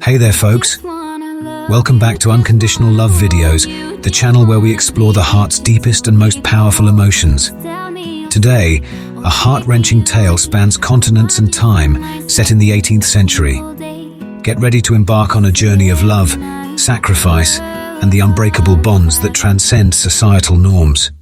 Hey there folks, welcome back to Unconditional Love Videos, the channel where we explore the heart's deepest and most powerful emotions. Today, a heart-wrenching tale spans continents and time, set in the 18th century. Get ready to embark on a journey of love, sacrifice, and the unbreakable bonds that transcend societal norms.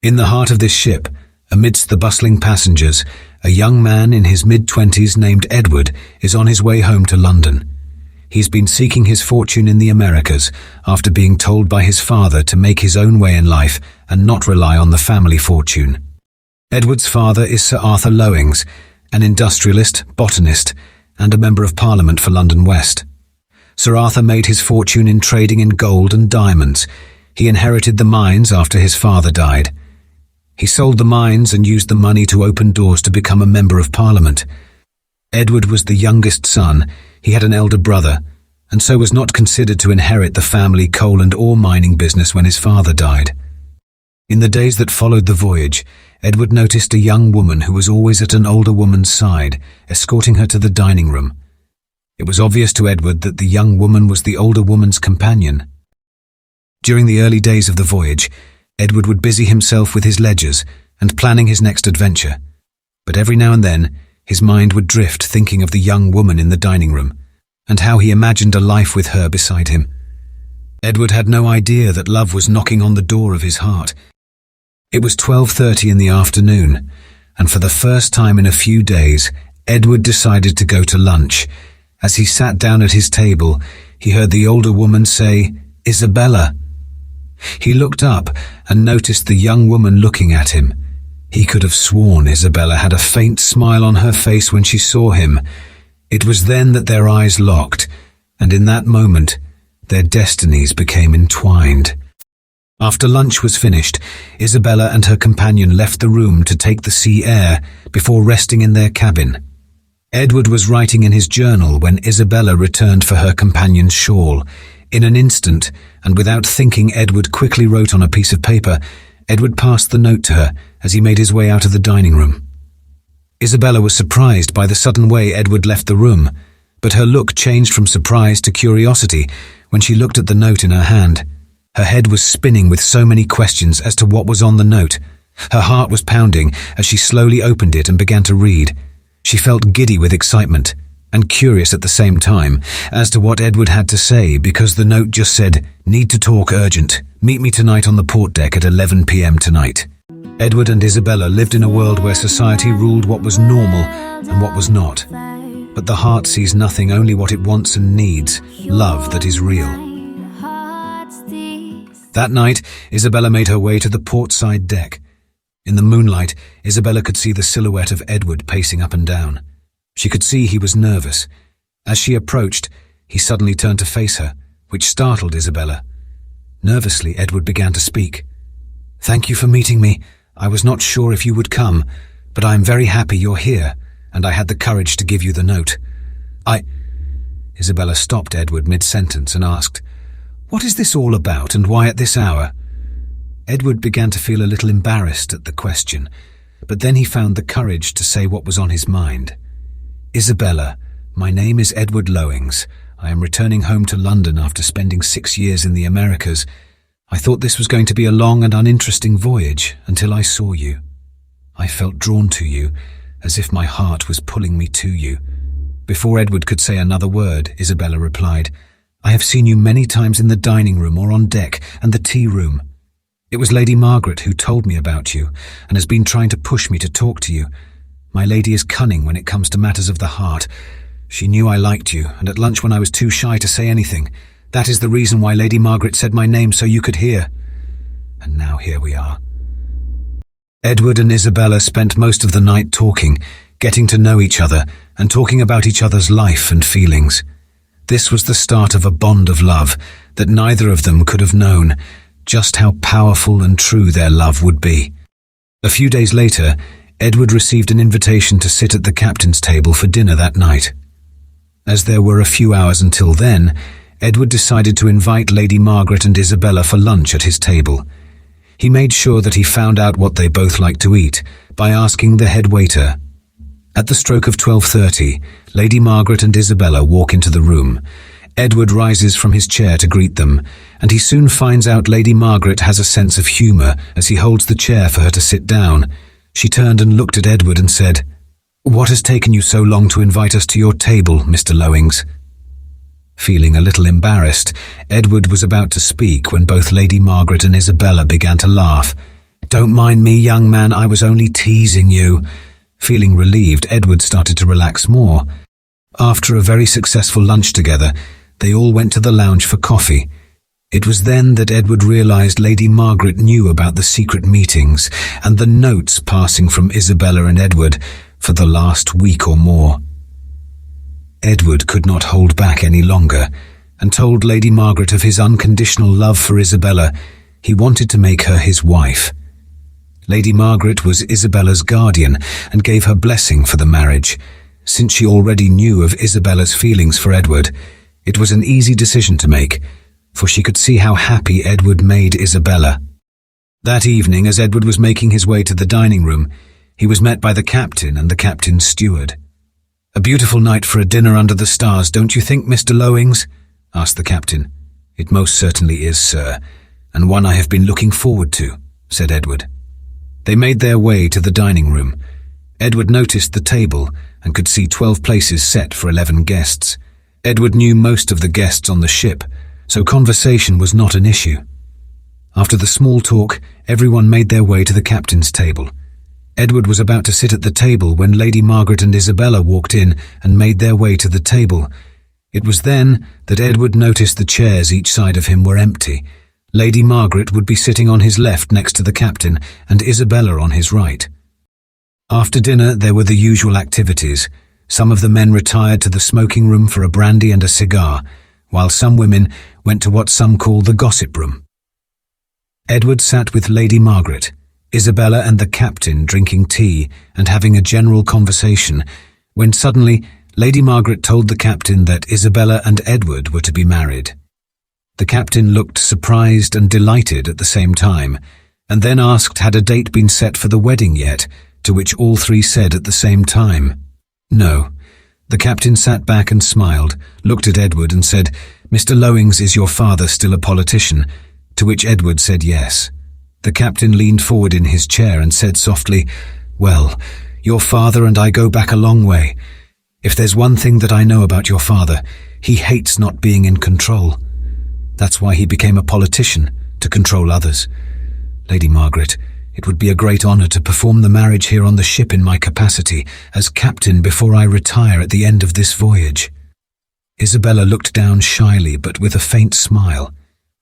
In the heart of this ship, amidst the bustling passengers, a young man in his mid-20s named Edward is on his way home to London. He's been seeking his fortune in the Americas after being told by his father to make his own way in life and not rely on the family fortune. Edward's father is Sir Arthur Lowings, an industrialist, botanist, and a Member of Parliament for London West. Sir Arthur made his fortune in trading in gold and diamonds. He inherited the mines after his father died. He sold the mines and used the money to open doors to become a Member of Parliament. Edward was the youngest son. He had an elder brother, and so was not considered to inherit the family coal and ore mining business when his father died. In the days that followed the voyage, Edward noticed a young woman who was always at an older woman's side, escorting her to the dining room. It was obvious to Edward that the young woman was the older woman's companion. During the early days of the voyage, Edward would busy himself with his ledgers and planning his next adventure. But every now and then, his mind would drift thinking of the young woman in the dining room, and how he imagined a life with her beside him. Edward had no idea that love was knocking on the door of his heart. It was 12:30 in the afternoon, and for the first time in a few days, Edward decided to go to lunch. As he sat down at his table, he heard the older woman say, "Isabella." He looked up and noticed the young woman looking at him. He could have sworn Isabella had a faint smile on her face when she saw him. It was then that their eyes locked, and in that moment, their destinies became entwined. After lunch was finished, Isabella and her companion left the room to take the sea air before resting in their cabin. Edward was writing in his journal when Isabella returned for her companion's shawl. In an instant, and without thinking, Edward quickly wrote on a piece of paper. Edward passed the note to her as he made his way out of the dining room. Isabella was surprised by the sudden way Edward left the room, but her look changed from surprise to curiosity when she looked at the note in her hand. Her head was spinning with so many questions as to what was on the note. Her heart was pounding as she slowly opened it and began to read. She felt giddy with excitement and curious at the same time as to what Edward had to say, because the note just said, "Need to talk urgent. Meet me tonight on the port deck at 11 p.m. tonight." Edward and Isabella lived in a world where society ruled what was normal and what was not. But the heart sees nothing, only what it wants and needs, love that is real. That night, Isabella made her way to the portside deck. In the moonlight, Isabella could see the silhouette of Edward pacing up and down. She could see he was nervous. As she approached, he suddenly turned to face her, which startled Isabella. Nervously, Edward began to speak. "Thank you for meeting me. I was not sure if you would come, but I am very happy you're here, and I had the courage to give you the note. Isabella stopped Edward mid-sentence and asked, "What is this all about, and why at this hour?" Edward began to feel a little embarrassed at the question, but then he found the courage to say what was on his mind. "Isabella, my name is Edward Lowings. I am returning home to London after spending 6 years in the Americas. I thought this was going to be a long and uninteresting voyage until I saw you. I felt drawn to you, as if my heart was pulling me to you." Before Edward could say another word, Isabella replied, "I have seen you many times in the dining room or on deck and the tea room. It was Lady Margaret who told me about you and has been trying to push me to talk to you. My lady is cunning when it comes to matters of the heart. She knew I liked you, and at lunch when I was too shy to say anything. That is the reason why Lady Margaret said my name, so you could hear. And now here we are." Edward and Isabella spent most of the night talking, getting to know each other, and talking about each other's life and feelings. This was the start of a bond of love that neither of them could have known just how powerful and true their love would be. A few days later, Edward received an invitation to sit at the captain's table for dinner that night. As there were a few hours until then, Edward decided to invite Lady Margaret and Isabella for lunch at his table. He made sure that he found out what they both liked to eat by asking the head waiter. At the stroke of 12:30, Lady Margaret and Isabella walk into the room. Edward rises from his chair to greet them, and he soon finds out Lady Margaret has a sense of humour as he holds the chair for her to sit down. She turned and looked at Edward and said, "What has taken you so long to invite us to your table, Mr. Lowings?" Feeling a little embarrassed, Edward was about to speak when both Lady Margaret and Isabella began to laugh. "Don't mind me, young man, I was only teasing you." Feeling relieved, Edward started to relax more. After a very successful lunch together, they all went to the lounge for coffee. It was then that Edward realized Lady Margaret knew about the secret meetings and the notes passing from Isabella and Edward for the last week or more. Edward could not hold back any longer and told Lady Margaret of his unconditional love for Isabella. He wanted to make her his wife. Lady Margaret was Isabella's guardian and gave her blessing for the marriage. Since she already knew of Isabella's feelings for Edward, it was an easy decision to make, for she could see how happy Edward made Isabella. That evening, as Edward was making his way to the dining room, he was met by the captain and the captain's steward. "A beautiful night for a dinner under the stars, don't you think, Mr. Lowings?" asked the captain. "It most certainly is, sir, and one I have been looking forward to," said Edward. They made their way to the dining room. Edward noticed the table and could see 12 places set for 11 guests. Edward knew most of the guests on the ship, so conversation was not an issue. After the small talk, everyone made their way to the captain's table. Edward was about to sit at the table when Lady Margaret and Isabella walked in and made their way to the table. It was then that Edward noticed the chairs each side of him were empty. Lady Margaret would be sitting on his left next to the captain and Isabella on his right. After dinner, there were the usual activities. Some of the men retired to the smoking room for a brandy and a cigar, while some women went to what some call the gossip room. Edward sat with Lady Margaret, Isabella and the captain drinking tea and having a general conversation, when suddenly Lady Margaret told the captain that Isabella and Edward were to be married. The captain looked surprised and delighted at the same time, and then asked had a date been set for the wedding yet, to which all three said at the same time, "No." The captain sat back and smiled, looked at Edward and said, "Mr. Lowings, is your father still a politician?" To which Edward said yes. The captain leaned forward in his chair and said softly, "Well, your father and I go back a long way. If there's one thing that I know about your father, he hates not being in control. That's why he became a politician, to control others. Lady Margaret, it would be a great honor to perform the marriage here on the ship in my capacity as captain before I retire at the end of this voyage." Isabella looked down shyly but with a faint smile,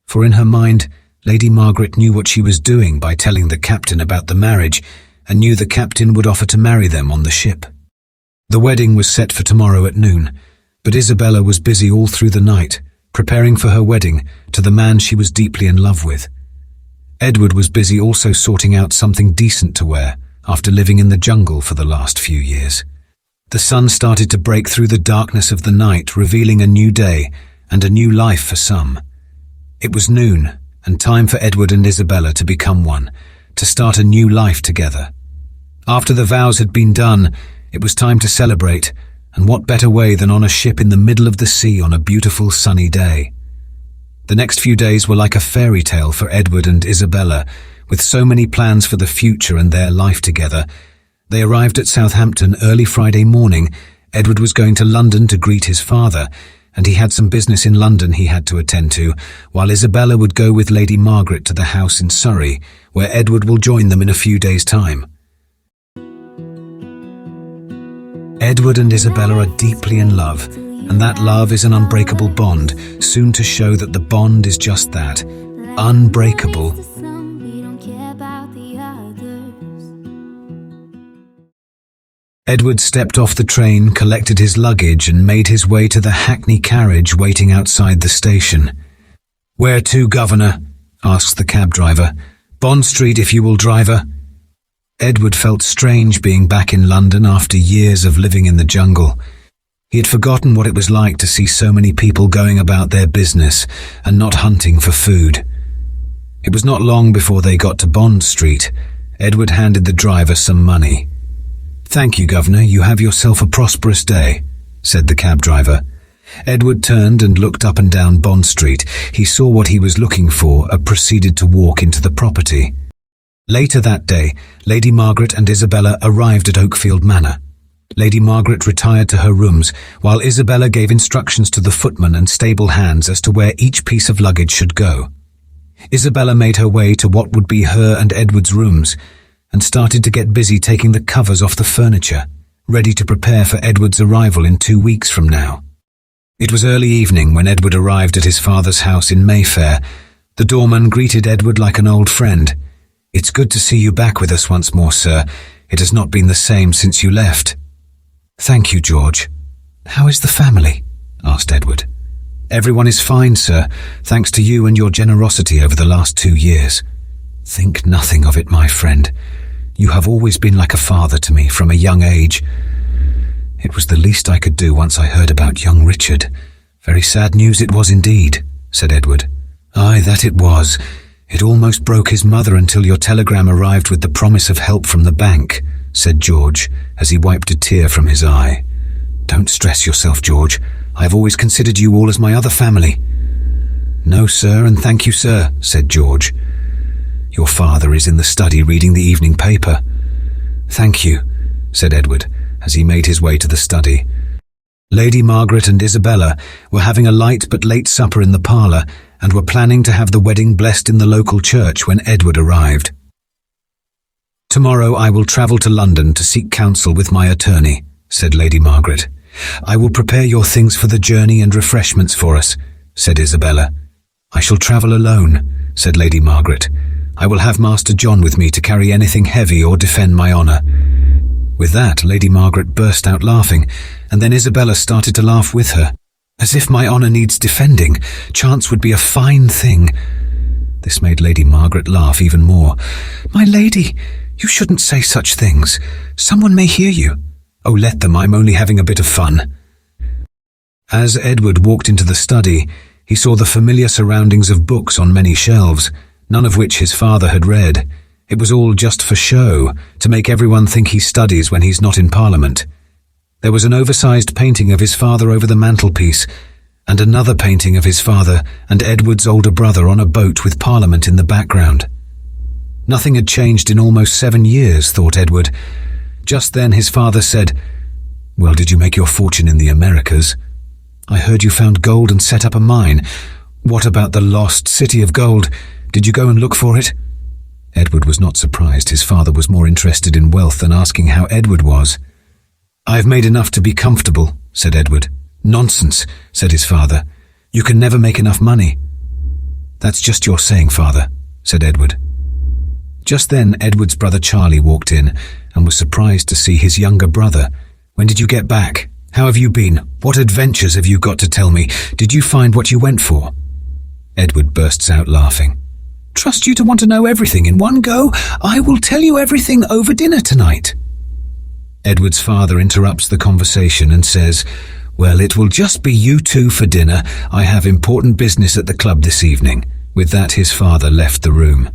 for in her mind, Lady Margaret knew what she was doing by telling the captain about the marriage and knew the captain would offer to marry them on the ship. The wedding was set for tomorrow at noon, but Isabella was busy all through the night, preparing for her wedding to the man she was deeply in love with. Edward was busy also sorting out something decent to wear after living in the jungle for the last few years. The sun started to break through the darkness of the night, revealing a new day and a new life for some. It was noon, and time for Edward and Isabella to become one, to start a new life together. After the vows had been done, it was time to celebrate, and what better way than on a ship in the middle of the sea on a beautiful sunny day. The next few days were like a fairy tale for Edward and Isabella, with so many plans for the future and their life together. They arrived at Southampton early Friday morning. Edward was going to London to greet his father, and he had some business in London he had to attend to, while Isabella would go with Lady Margaret to the house in Surrey, where Edward will join them in a few days' time. Edward and Isabella are deeply in love, and that love is an unbreakable bond, soon to show that the bond is just that, unbreakable. Edward stepped off the train, collected his luggage, and made his way to the hackney carriage waiting outside the station. "Where to, Governor?" asked the cab driver. "Bond Street, if you will, driver." Edward felt strange being back in London after years of living in the jungle. He had forgotten what it was like to see so many people going about their business and not hunting for food. It was not long before they got to Bond Street. Edward handed the driver some money. "Thank you, Governor, you have yourself a prosperous day," said the cab driver. Edward turned and looked up and down Bond Street. He saw what he was looking for and proceeded to walk into the property. Later that day, Lady Margaret and Isabella arrived at Oakfield Manor. Lady Margaret retired to her rooms, while Isabella gave instructions to the footman and stable hands as to where each piece of luggage should go. Isabella made her way to what would be her and Edward's rooms, and started to get busy taking the covers off the furniture, ready to prepare for Edward's arrival in 2 weeks from now. It was early evening when Edward arrived at his father's house in Mayfair. The doorman greeted Edward like an old friend. "It's good to see you back with us once more, sir. It has not been the same since you left." "Thank you, George. How is the family?" asked Edward. "Everyone is fine, sir, thanks to you and your generosity over the last 2 years. Think nothing of it, my friend. You have always been like a father to me from a young age. It was the least I could do once I heard about young Richard. Very sad news it was indeed," said Edward. "Aye, that it was. It almost broke his mother until your telegram arrived with the promise of help from the bank," said George, as he wiped a tear from his eye. "Don't stress yourself, George. I have always considered you all as my other family." "No, sir, and thank you, sir," said George. "Your father is in the study reading the evening paper." "Thank you," said Edward, as he made his way to the study. Lady Margaret and Isabella were having a light but late supper in the parlour and were planning to have the wedding blessed in the local church when Edward arrived. "Tomorrow I will travel to London to seek counsel with my attorney," said Lady Margaret. "I will prepare your things for the journey and refreshments for us," said Isabella. "I shall travel alone," said Lady Margaret. "I will have Master John with me to carry anything heavy or defend my honour." With that, Lady Margaret burst out laughing, and then Isabella started to laugh with her. "As if my honour needs defending. Chance would be a fine thing." This made Lady Margaret laugh even more. "My lady, you shouldn't say such things. Someone may hear you." "Oh, let them, I'm only having a bit of fun." As Edward walked into the study, he saw the familiar surroundings of books on many shelves, none of which his father had read. It was all just for show, to make everyone think he studies when he's not in Parliament. There was an oversized painting of his father over the mantelpiece, and another painting of his father and Edward's older brother on a boat with Parliament in the background. Nothing had changed in almost 7 years, thought Edward. Just then his father said, "Well, did you make your fortune in the Americas? I heard you found gold and set up a mine. What about the lost city of gold? Did you go and look for it?" Edward was not surprised. His father was more interested in wealth than asking how Edward was. "I've made enough to be comfortable," said Edward. "Nonsense," said his father. "You can never make enough money." "That's just your saying, father," said Edward. Just then, Edward's brother Charlie walked in and was surprised to see his younger brother. "When did you get back? How have you been? What adventures have you got to tell me? Did you find what you went for?" Edward bursts out laughing. "Trust you to want to know everything in one go? I will tell you everything over dinner tonight." Edward's father interrupts the conversation and says, "Well, it will just be you two for dinner. I have important business at the club this evening." With that, his father left the room.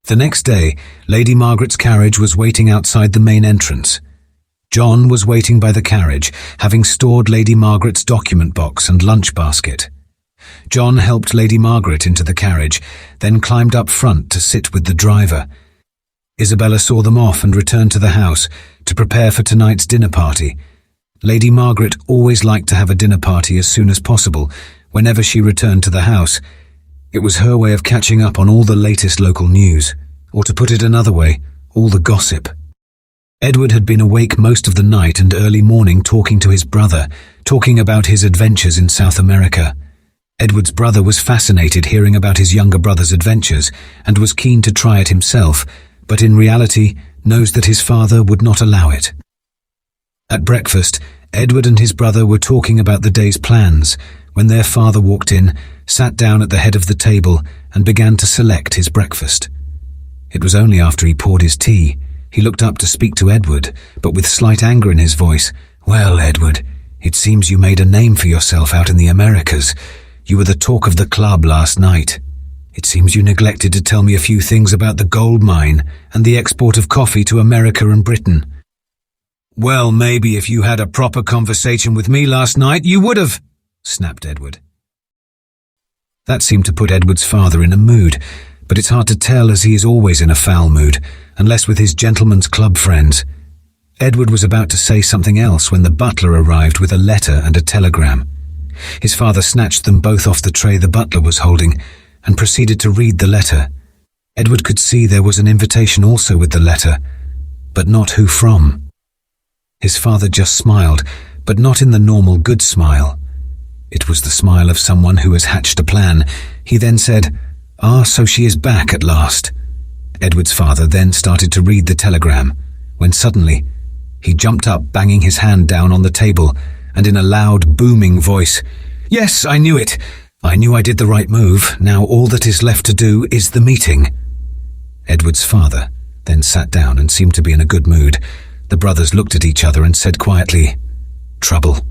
The next day, Lady Margaret's carriage was waiting outside the main entrance. John was waiting by the carriage, having stored Lady Margaret's document box and lunch basket. John helped Lady Margaret into the carriage, then climbed up front to sit with the driver. Isabella saw them off and returned to the house to prepare for tonight's dinner party. Lady Margaret always liked to have a dinner party as soon as possible, whenever she returned to the house. It was her way of catching up on all the latest local news, or to put it another way, all the gossip. Edward had been awake most of the night and early morning talking to his brother, talking about his adventures in South America. Edward's brother was fascinated hearing about his younger brother's adventures and was keen to try it himself, but in reality knows that his father would not allow it. At breakfast, Edward and his brother were talking about the day's plans when their father walked in, sat down at the head of the table and began to select his breakfast. It was only after he poured his tea. He looked up to speak to Edward, but with slight anger in his voice. "Well, Edward, it seems you made a name for yourself out in the Americas. You were the talk of the club last night. It seems you neglected to tell me a few things about the gold mine and the export of coffee to America and Britain." "Well, maybe if you had a proper conversation with me last night, you would have," snapped Edward. That seemed to put Edward's father in a mood, but it's hard to tell as he is always in a foul mood, unless with his gentleman's club friends. Edward was about to say something else when the butler arrived with a letter and a telegram. His father snatched them both off the tray the butler was holding and proceeded to read the letter. Edward could see there was an invitation also with the letter, but not who from. His father just smiled, but not in the normal good smile. It was the smile of someone who has hatched a plan. He then said, "Ah, so she is back at last." Edward's father then started to read the telegram, when suddenly he jumped up, banging his hand down on the table, and in a loud, booming voice, "Yes, I knew it. I knew I did the right move. Now all that is left to do is the meeting." Edward's father then sat down and seemed to be in a good mood. The brothers looked at each other and said quietly, "Trouble."